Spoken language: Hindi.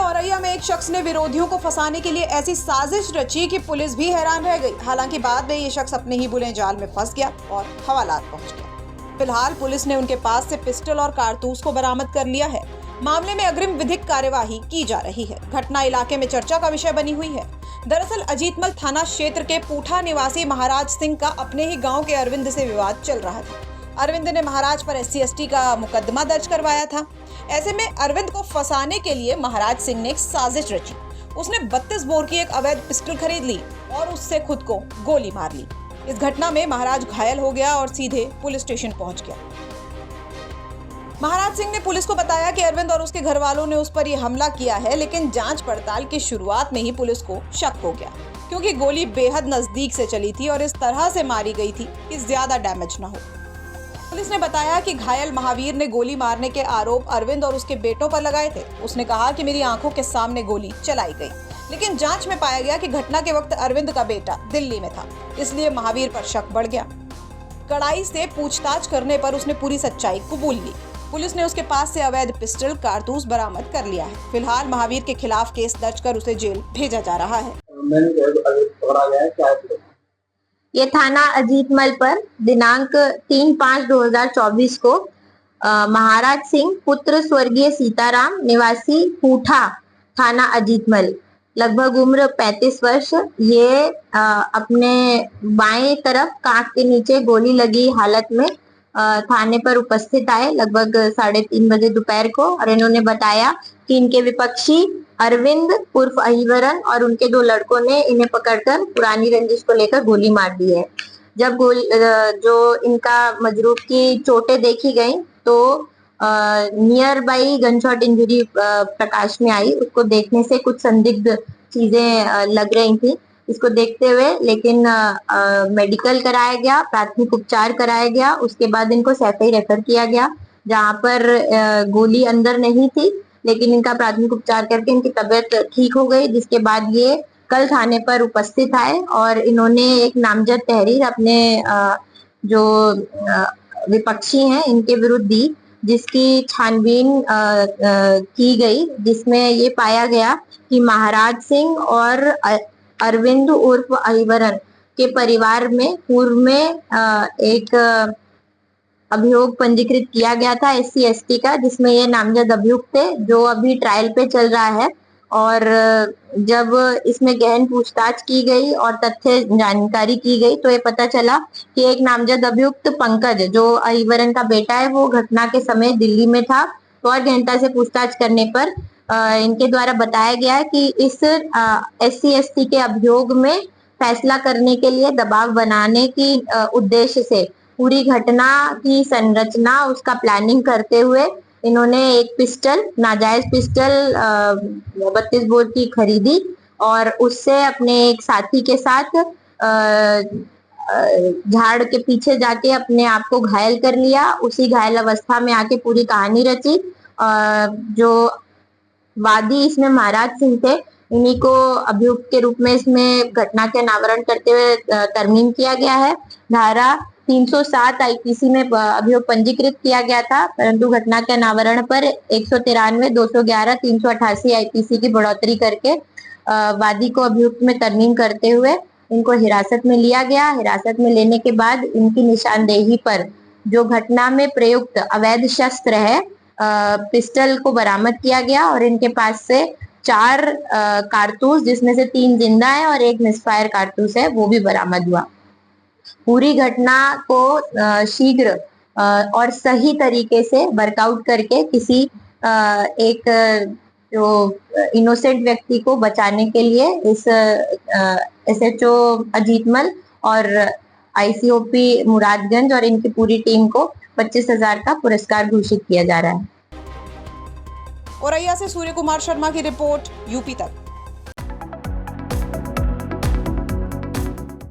औरैया में एक शख्स ने विरोधियों को फंसाने के लिए ऐसी साजिश रची कि पुलिस भी हैरान रह गई। हालांकि बाद में ये शख्स अपने ही बुरे जाल में फंस गया और हवालात पहुंच गया। फिलहाल पुलिस ने उनके पास से पिस्टल और कारतूस को बरामद कर लिया है। मामले में अग्रिम विधिक कार्यवाही की जा रही है। घटना इलाके में चर्चा का विषय बनी हुई है। दरअसल अजीतमल थाना क्षेत्र के पूठा निवासी महाराज सिंह का अपने ही गाँव के अरविंद से विवाद चल रहा था। अरविंद ने महाराज पर SC/ST का मुकदमा दर्ज करवाया था। ऐसे में अरविंद को फंसाने के लिए महाराज सिंह ने एक साजिश रची। उसने 32 बोर की एक अवैध पिस्टल खरीद ली और उससे खुद को गोली मार ली। इस घटना में महाराज घायल हो गया और सीधे पुलिस स्टेशन पहुंच गया। महाराज सिंह ने पुलिस को बताया कि अरविंद और उसके घर वालों ने उस पर यह हमला किया है, लेकिन जांच पड़ताल की शुरुआत में ही पुलिस को शक हो गया, क्योंकि गोली बेहद नजदीक से चली थी और इस तरह से मारी गई थी कि ज्यादा डैमेज न हो। पुलिस ने बताया कि घायल महावीर ने गोली मारने के आरोप अरविंद और उसके बेटों पर लगाए थे। उसने कहा कि मेरी आंखों के सामने गोली चलाई गई, लेकिन जांच में पाया गया कि घटना के वक्त अरविंद का बेटा दिल्ली में था, इसलिए महावीर पर शक बढ़ गया। कड़ाई से पूछताछ करने पर उसने पूरी सच्चाई कबूल ली। पुलिस ने उसके पास से अवैध पिस्टल कारतूस बरामद कर लिया है। फिलहाल महावीर के खिलाफ केस दर्ज कर उसे जेल भेजा जा रहा है। ये थाना अजीतमल पर दिनांक 3/5/2024 को महाराज सिंह पुत्र स्वर्गीय सीताराम निवासी पूठा थाना अजीतमल लगभग उम्र 35 वर्ष ये अपने बाएं तरफ कांख के नीचे गोली लगी हालत में थाने पर उपस्थित आए लगभग 3:30 बजे दोपहर को और इन्होंने बताया कि इनके विपक्षी अरविंद उर्फ अहिवरन और उनके 2 लड़कों ने इन्हें पकड़कर पुरानी रंजिश को लेकर गोली मार दी है। जब जो इनका मजरूब की चोटें देखी गई तो नियर बाई गनशॉट इंजरी प्रकाश में आई। उसको देखने से कुछ संदिग्ध चीजें लग रही थी। इसको देखते हुए लेकिन मेडिकल कराया गया, प्राथमिक उपचार कराया गया। उसके बाद इनको सैफई रेफर किया गया, जहाँ पर गोली अंदर नहीं थी, लेकिन इनका प्राथमिक उपचार करके इनकी तबीयत ठीक हो गई। जिसके बाद ये कल थाने पर उपस्थित आए और इन्होंने एक नामजद तहरीर अपने जो विपक्षी हैं इनके विरुद्ध दी, जिसकी छानबीन की गई, जिसमें ये पाया गया कि महाराज सिंह और अरविंद उर्फ अहिवरन के परिवार में पूर्व में एक अभियोग पंजीकृत किया गया था SC/ST का, जिसमें ये नामजद अभियुक्त थे, जो अभी ट्रायल पे चल रहा है। और जब इसमें गहन पूछताछ की गई और तथ्य जानकारी की गई तो ये पता चला कि एक नामजद अभियुक्त पंकज, जो अहिवरन का बेटा है, वो घटना के समय दिल्ली में था। तो और गहनता से पूछताछ करने पर इनके द्वारा बताया गया कि इस SC/ST के अभियोग में फैसला करने के लिए दबाव बनाने की उद्देश्य से पूरी घटना की संरचना, उसका प्लानिंग करते हुए इन्होंने एक पिस्टल, नाजायज पिस्टल 32 बोर की खरीदी और उससे अपने एक साथी के साथ झाड़ के पीछे जाके अपने आप को घायल कर लिया। उसी घायल अवस्था में आके पूरी कहानी रची। जो वादी इसमें महाराज सिंह थे, इन्हीं को अभियुक्त के रूप में इसमें घटना के अनावरण करते हुए तरमीम किया गया है। धारा 307 IPC में अभियोग पंजीकृत किया गया था, परंतु घटना के अनावरण पर 193, 211, 388 IPC की बढ़ोतरी करके वादी को अभियुक्त में तरमीम करते हुए इनको हिरासत में लिया गया। हिरासत में लेने के बाद इनकी निशानदेही पर जो घटना में प्रयुक्त अवैध शस्त्र है पिस्टल को बरामद किया गया और इनके पास से 4 कारतूस, जिसमें से 3 जिंदा है और 1 मिसफायर कारतूस है, वो भी बरामद हुआ। पूरी घटना को शीघ्र और सही तरीके से वर्कआउट करके किसी एक जो इनोसेंट व्यक्ति को बचाने के लिए इस SHO अजीतमल और ICOP मुरादगंज और इनकी पूरी टीम को 25,000 का पुरस्कार घोषित किया जा रहा है। औरैया से सूर्य कुमार शर्मा की रिपोर्ट, UP तक।